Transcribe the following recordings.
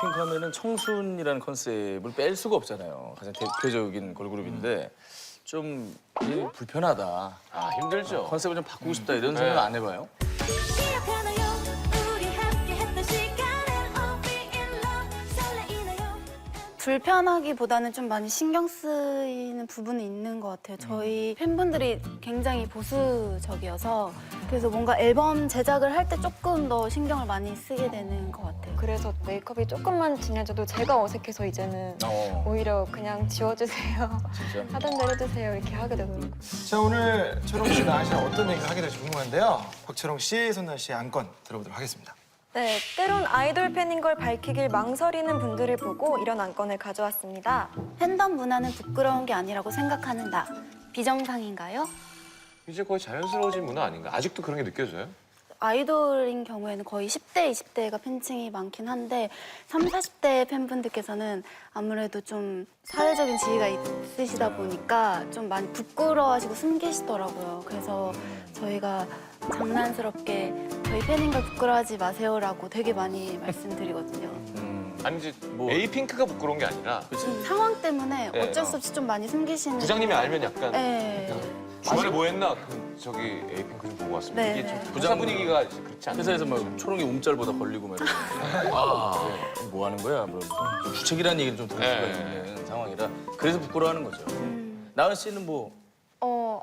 에이핑크 하면은 청순이라는 컨셉을 뺄 수가 없잖아요. 가장 대표적인 걸그룹인데 좀 불편하다. 아, 힘들죠. 컨셉을 좀 바꾸고 싶다 이런 생각 안 해봐요? 기억하나요? 우리 함께 했던 시간을 I'll be in love 설레이나요? 불편하기보다는 좀 많이 신경 쓰이는 부분이 있는 것 같아요. 저희 팬분들이 굉장히 보수적이어서 그래서 뭔가 앨범 제작을 할 때 조금 더 신경을 많이 쓰게 되는 것 같아요. 그래서 메이크업이 조금만 진해져도 제가 어색해서 이제는 오히려 그냥 지워주세요. 진짜. 하던 대로 해주세요. 이렇게 하게 되더라고요. 자, 오늘 초롱 씨가 아시랑 어떤 얘기를 하게 될지 궁금한데요. 박초롱 씨, 손나 씨의 안건 들어보도록 하겠습니다. 네, 때론 아이돌 팬인 걸 밝히길 망설이는 분들을 보고 이런 안건을 가져왔습니다. 팬덤 문화는 부끄러운 게 아니라고 생각하는 나. 비정상인가요? 이제 거의 자연스러워진 문화 아닌가? 아직도 그런 게 느껴져요? 아이돌인 경우에는 거의 10대, 20대가 팬층이 많긴 한데 30, 40대 팬분들께서는 아무래도 좀 사회적인 지위가 있으시다 보니까 좀 많이 부끄러워하시고 숨기시더라고요. 그래서 저희가 장난스럽게 저희 팬인 걸 부끄러워하지 마세요라고 되게 많이 말씀드리거든요. 아니 이제 에이핑크가 부끄러운 게 아니라 상황 때문에 네, 어쩔 수 없이 좀 많이 숨기시는. 부장님이 알면 약간 네. 주말에 뭐 했나? 저기 에이핑크 좀 보고 왔습니다. 네, 이게 네. 좀 부장 분위기가 이제 그렇지 않나요? 회사에서 막 초롱이 움짤보다 걸리고 막 이러고 뭐 하는 거야? 뭐 주책이라는 얘기를 좀 들을 수가 네. 있는 상황이라 그래서 부끄러워하는 거죠. 나은 씨는 뭐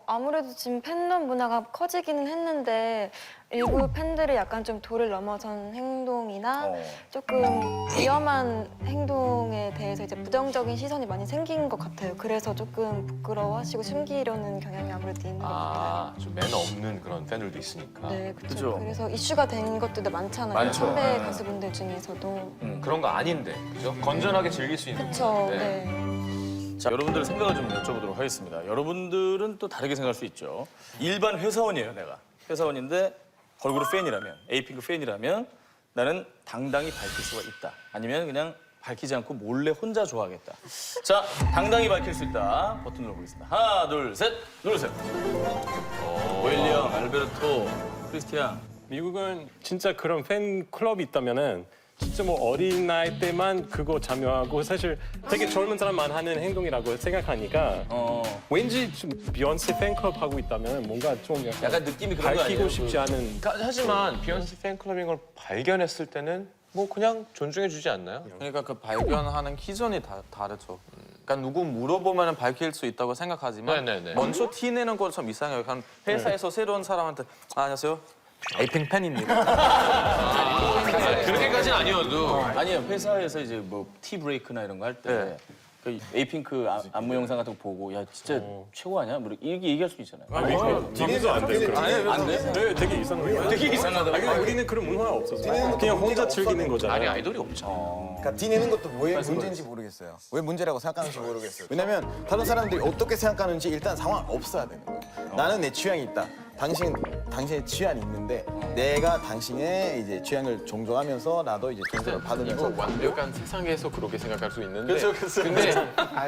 아무래도 지금 팬덤 문화가 커지기는 했는데 일부 팬들이 약간 좀 도를 넘어선 행동이나 조금 위험한 행동에 대해서 이제 부정적인 시선이 많이 생긴 것 같아요. 그래서 조금 부끄러워하시고 숨기려는 경향이 아무래도 있는 것 같아요. 좀 매너 없는 그런 팬들도 있으니까. 네, 그죠. 그렇죠. 그래서 이슈가 된 것들도 많잖아요. 많죠. 선배 네. 가수분들 중에서도. 그런 거 아닌데, 그죠? 건전하게 즐길 수 있는. 그렇죠. 네. 네. 자, 여러분들 생각을 좀 여쭤보도록 하겠습니다. 여러분들은 또 다르게 생각할 수 있죠. 일반 회사원이에요, 내가. 회사원인데 걸그룹 팬이라면, 에이핑크 팬이라면 나는 당당히 밝힐 수가 있다. 아니면 그냥 밝히지 않고 몰래 혼자 좋아하겠다. 자, 당당히 밝힐 수 있다. 버튼 눌러보겠습니다. 하나, 둘, 셋, 누르세요. 윌리엄, 알베르토, 크리스티안. 미국은 진짜 그런 팬 클럽이 있다면은 진짜 뭐 어린 나이 때만 그거 참여하고 사실 되게 젊은 사람만 하는 행동이라고 생각하니까 왠지 좀 비욘세 팬클럽 하고 있다면 뭔가 좀 약간 느낌이 그런 거 밝히고 아니에요? 싶지 않은. 하지만 비욘세 팬클럽인 걸 발견했을 때는 뭐 그냥 존중해주지 않나요? 그러니까 그 발견하는 기준이 다르죠. 그러니까 누구 물어보면 밝힐 수 있다고 생각하지만 네네네. 먼저 티내는 건 좀 이상해요. 그냥 회사에서 새로운 사람한테 안녕하세요. 에이핑 팬입니다. 그렇게까지는 아니어도. 아니요, 회사에서 이제 뭐 티 브레이크나 이런 거 할 때 네. 그 에이핑크 안무 영상 같은 거 보고 야 진짜 최고 아니야? 뭐 이렇게 얘기할 수 있잖아요. 디네도 안 돼요. 안 돼? 네, 되게 이상해요. 되게 이상하다고. 아니, 우리는 그런 문화가 없어서 그냥 혼자 즐기는 거잖아요. 아니, 아이돌이 없죠. 그러니까 티내는 것도 왜 문제인지 모르겠어요. 왜 문제라고 생각하는지 모르겠어요. 왜냐면 다른 사람들이 어떻게 생각하는지 일단 상황 없어야 되는 거예요. 나는 내 취향이 있다. 당신의 취향이 있는데 내가 당신의 이제 취향을 존중하면서 나도 이제 존중을 받으면서 완벽한 세상에서 그렇게 생각할 수 있는데 그렇죠. 근데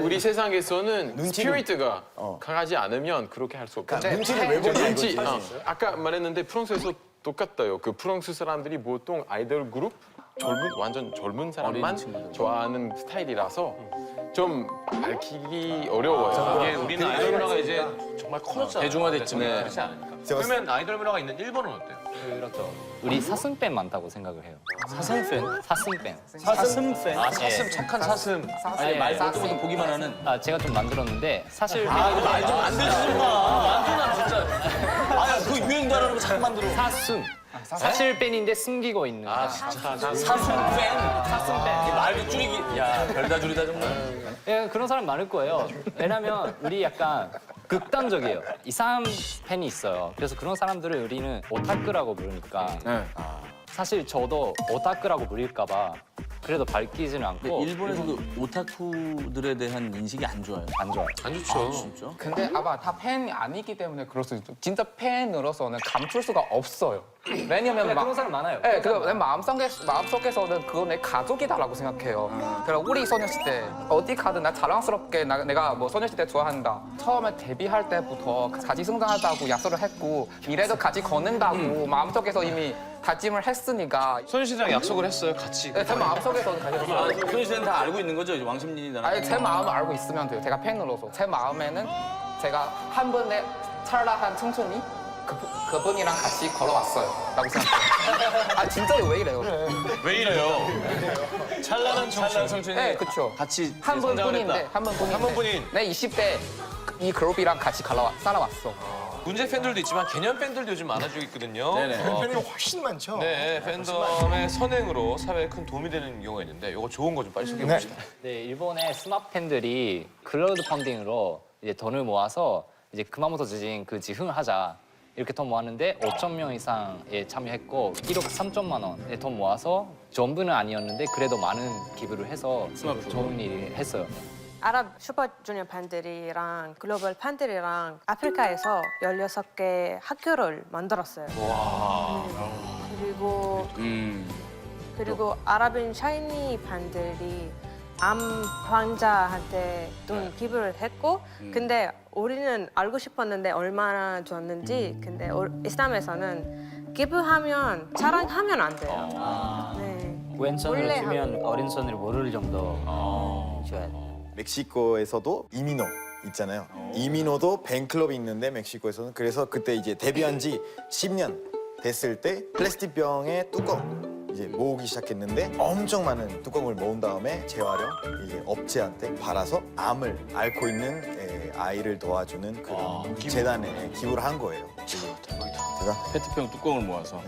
우리 세상에서는 눈치로. 스피리트가 강하지 않으면 그렇게 할 수 없다. 눈치를 왜 보냐 눈치, 이거지. 아까 말했는데 프랑스에서 똑같아요. 그 프랑스 사람들이 보통 아이돌 그룹 완전 젊은 사람만 좋아하는 스타일이라서 좀 밝히기 어려워요. 이게 우리는 아이돌 문화가 이제 정말 커졌잖아요. 대중화됐지만. 그렇지 않으니까. 그러면 아이돌 문화가 있는 일본은 어때요? 우리 사슴팬 많다고 생각을 해요. 사슴팬? 사슴팬. 사슴팬? 아, 사슴, 착한 사슴. 아니, 말 보통 보기만 하는. 아, 제가 좀 만들었는데 사실 말 좀 만들지 좀 마. 만들나 진짜. 아야, 그 유행 단어로 잘 만들어. 사슴. 사실 팬인데 숨기고 있는. 사슴팬? 사슴팬. 말도 줄이기. 야, 별다 줄이다 정말. 예, 그런 사람 많을 거예요. 왜냐면 우리 약간 극단적이에요. 이상 팬이 있어요. 그래서 그런 사람들을 우리는 오타쿠라고 부르니까 사실 저도 오타쿠라고 부릴까 봐 그래도 밝히지는 않고 일본에서 그 오타쿠들에 대한 인식이 안 좋아요. 안 좋아요. 안 좋죠. 진짜? 근데 아마 다 팬이 아니기 때문에 그럴 수 있죠. 진짜 팬으로서는 감출 수가 없어요. 왜냐면 그런 사람 많아요. 네, 내 마음속에서는 그건 내 가족이다라고 생각해요. 그래서 우리 소녀시대 어디 가든 나 자랑스럽게 내가 뭐 소녀시대 좋아한다. 처음에 데뷔할 때부터 같이 승장하자고 약속을 했고 미래도 같이 걷는다고 마음속에서 이미 다짐을 했으니까 소녀 씨랑 약속을 했어요, 같이. 제 마음속에서는 가졌어요. 소희 씨는 다 알고 있는 거죠? 이제 왕십린이 나랑. 아니 제 마음을 알고 있으면 돼요. 제가 팬으로서 제 마음에는 제가 한 번에 찰나한 청춘이 그분이랑 같이 걸어왔어요. 라고 생각해요. 아 진짜요? 왜 이래요? 왜 이래요? 찰나는 청춘이. 네, 그쵸. 같이 한 성장을 번뿐인데 했다. 한 번뿐인데. 한 번뿐인. 내 20대 이 그룹이랑 같이 살아왔어. 문제 팬들도 있지만 개념 팬들도 요즘 많아지고 있거든요. 네네. 팬이 훨씬 많죠. 네, 팬덤의 선행으로 사회에 큰 도움이 되는 경우가 있는데 이거 좋은 거 좀 빨리 소개해 봅시다. 네, 일본의 스마트 팬들이 클라우드 펀딩으로 이제 돈을 모아서 이제 금화모토 지진 그 지흥을 하자. 이렇게 돈 모았는데 5천 명 이상에 참여했고 1억 3천만 원에 돈 모아서 전부는 아니었는데 그래도 많은 기부를 해서 좋은 일을 했어요. 아랍 슈퍼주니어 팬들이랑 글로벌 팬들이랑 아프리카에서 16개 학교를 만들었어요. 그리고 아랍인 샤이니 팬들이 암 환자한테 돈 기부를 했고 근데 우리는 알고 싶었는데 얼마나 줬는지 근데 이슬람에서는 기부하면 자랑하면 안 돼요. 네. 왼손으로 원래 주면 오른손으로 모를 정도 줘야 돼. 멕시코에서도 이민호 있잖아요. 이민호도 팬클럽이 있는데 멕시코에서는 그래서 그때 이제 데뷔한 지 10년 됐을 때 플라스틱 병에 뚜껑 이제 모으기 시작했는데 엄청 많은 뚜껑을 모은 다음에 재활용 이제 업체한테 팔아서 암을 앓고 있는 아이를 도와주는 그런 재단에 기부를 한 거예요. 대박. 페트병 뚜껑을 모아서.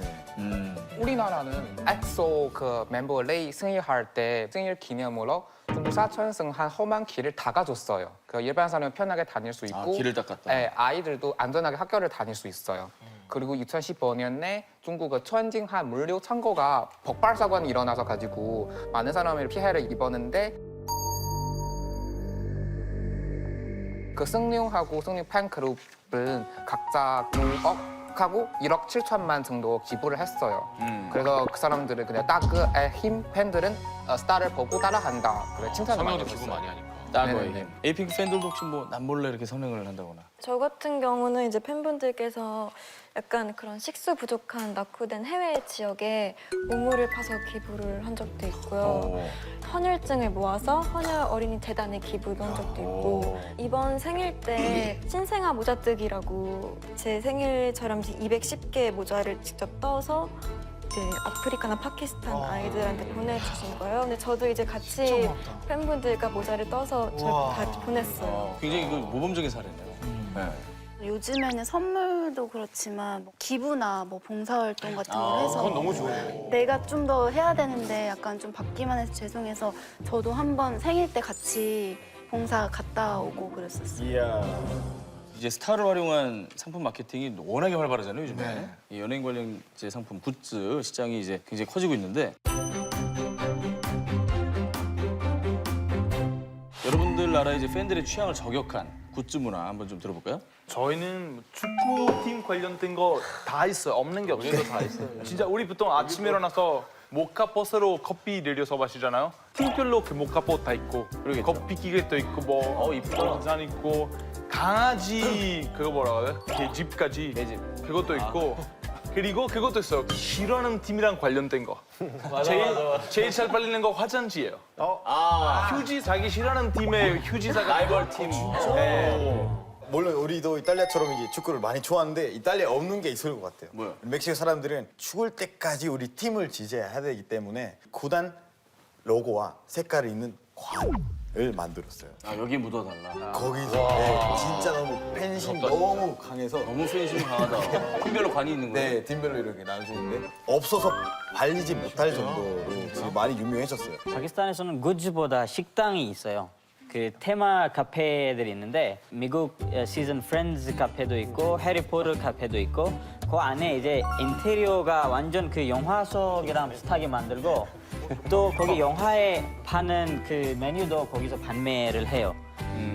우리나라는 엑소 그 멤버 레이 생일할 때 생일 기념으로 중국 사천성 한 험한 길을 닦아줬어요. 그 일반 사람은 편하게 다닐 수 있고, 길을 닦았다. 네, 아이들도 안전하게 학교를 다닐 수 있어요. 그리고 2015년에 중국의 천징한 물류 창고가 폭발 사건이 일어나서 가지고 많은 사람이 피해를 입었는데 그 승룡하고 승룡 팬그룹은 각자 6억하고 1억 7천만 정도 기부를 했어요. 그래서 그 사람들은 그냥 따그의 힘 팬들은 스타를 보고 따라한다. 그래 칭찬을 많이 성형도 기부 했어요. 많이 하니까. 따거의 네네네. 힘. 에이핑크 팬들도 혹시 뭐 남몰래 이렇게 선행을 한다거나. 저 같은 경우는 이제 팬분들께서 약간 그런 식수 부족한 낙후된 해외 지역에 우물을 파서 기부를 한 적도 있고요. 헌혈증을 모아서 헌혈 어린이 재단에 기부도 한 적도 있고 이번 생일 때 신생아 모자뜨기라고 제 생일처럼 210개 모자를 직접 떠서 이제 아프리카나 파키스탄 아이들한테 보내주신 거예요. 근데 저도 이제 같이 팬분들과 모자를 떠서 다 보냈어요. 굉장히 그 모범적인 사례네요. 네. 요즘에는 선물도 그렇지만 뭐 기부나 뭐 봉사활동 같은 걸 해서 그건 너무 좋은데. 내가 좀 더 해야 되는데 약간 좀 받기만 해서 죄송해서 저도 한번 생일 때 같이 봉사 갔다 오고 그랬었어요. 이야. 이제 스타를 활용한 상품 마케팅이 워낙에 활발하잖아요, 요즘에. 이 연예인 관련 이제 상품, 굿즈 시장이 이제 굉장히 커지고 있는데 여러분들 나라의 이제 팬들의 취향을 저격한 굿즈 문화 한번 좀 들어볼까요? 저희는 축구팀 관련된 거 다 있어요. 없는 게 없어요. 다 있어요. 진짜 우리 보통 아침에 일어나서 모카폿으로 커피 내려서 마시잖아요. 팀별로 그 모카폿 다 있고 커피 기계도 있고 뭐 이쁘다. 잔 있고 강아지 그거 뭐라고 해요? 개집까지 그것도 있고 그리고 그것도 있어요. 싫어하는 팀이랑 관련된 거. 제일 잘 팔리는 거 화장지예요. 휴지 자기 싫어하는 팀의 휴지사가 라이벌 팀. 네. 물론 우리도 이탈리아처럼 이제 축구를 많이 좋아하는데 이탈리아에 없는 게 있을 것 같아요. 뭐요? 멕시코 사람들은 죽을 때까지 우리 팀을 지지해야 되기 때문에 구단 로고와 색깔이 있는 관을 만들었어요. 아, 여기에 묻어달라. 거기서 네, 진짜 너무 팬심 너무 강해서 너무 팬심이 강하다. 팀별로 관이 있는 거예요? 네, 팀별로 이렇게 나눠주는데 없어서 발리지 못할 정도로 지금 많이 유명해졌어요. 파키스탄에서는 굿즈보다 식당이 있어요. 그 테마 카페들이 있는데 미국 시즌 프렌즈 카페도 있고 해리포터 카페도 있고 그 안에 이제 인테리어가 완전 그 영화 속이랑 비슷하게 만들고 또 거기 영화에 파는 그 메뉴도 거기서 판매를 해요.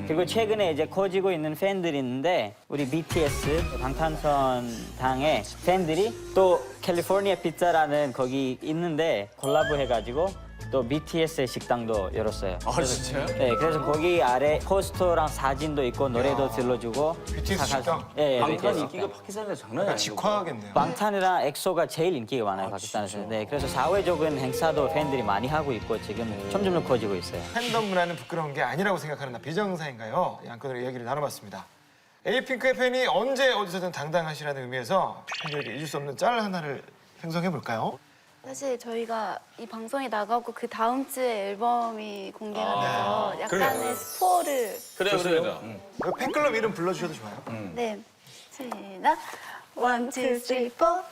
그리고 최근에 이제 커지고 있는 팬들이 있는데 우리 BTS 방탄소년단의 팬들이 또 캘리포니아 피자라는 거기 있는데 콜라보 해가지고 또 BTS의 식당도 열었어요. 아 진짜요? 네, 그래서 거기 아래 포스터랑 사진도 있고 노래도 들려주고. BTS 식당? 예, 방탄 BTS 인기가 파키스탄에서 장난이 아니고. 직화하겠네요. 방탄이랑 엑소가 제일 인기가 많아요, 파키스탄에서. 네, 그래서 사회적인 행사도 팬들이 많이 하고 있고 지금 점점 커지고 있어요. 팬덤 문화는 부끄러운 게 아니라고 생각하는 나 비정사인가요? 양권으로 이야기를 나눠봤습니다. 에이핑크의 팬이 언제 어디서든 당당하시라는 의미에서 팬들에게 잊을 수 없는 짤 하나를 생성해 볼까요? 사실 저희가 이 방송이 나가고 그 다음 주에 앨범이 공개가 돼서 약간의 스포를 그래요. 그 팬클럽 이름 불러주셔도 좋아요. 네 시작 1, 2, 3, 4, 5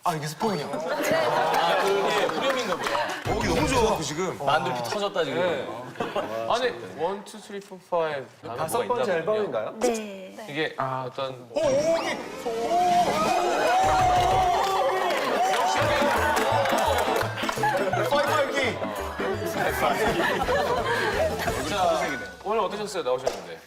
아 이게 스포군요. 아 그게 후렴인가 보다. 오 너무 좋아 그 지금. 만두피 터졌다 지금. 아니 1, 2, 3, 4, 5 다섯 번째 앨범인가요? 네. 이게 어떤 오 오기. 파이파이기. 오늘 어떠셨어요? 나오셨는데.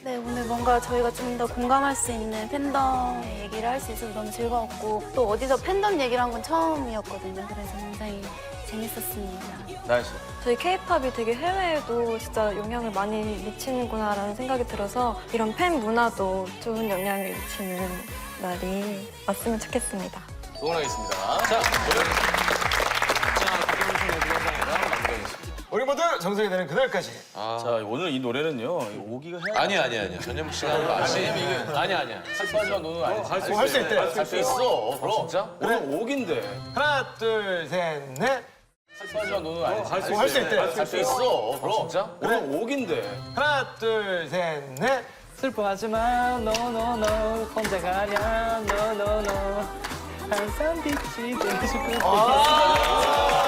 네, 오늘 뭔가 저희가 좀 더 공감할 수 있는 팬덤 얘기를 할 수 있어서 너무 즐거웠고 또 어디서 팬덤 얘기를 한 건 처음이었거든요. 그래서 굉장히 재밌었습니다. 나이스. 저희 K-팝이 되게 해외에도 진짜 영향을 많이 미치는구나라는 생각이 들어서 이런 팬 문화도 좋은 영향을 미치는 날이 왔으면 좋겠습니다. 응원하겠습니다. 자, 우리 모두 정성이 되는 그날까지. 자 오늘 이 노래는요 오기가 해야. 아니야. 전현무 씨가 하는 거 아니에요. 아니야. 슬퍼하지만 너는 알지. 할 수 있대. 할 수 있어. 그럼. 진짜? 오늘 오기인데. 하나 둘 셋 넷. 슬퍼하지만 너는 알지. 할 수 있대. 할 수 있어. 그럼. 진짜? 오늘 오기인데. 하나 둘 셋 넷. 슬퍼하지 마, no no no. 혼자 가냐, no no no. 항상 빛이 되고 싶고.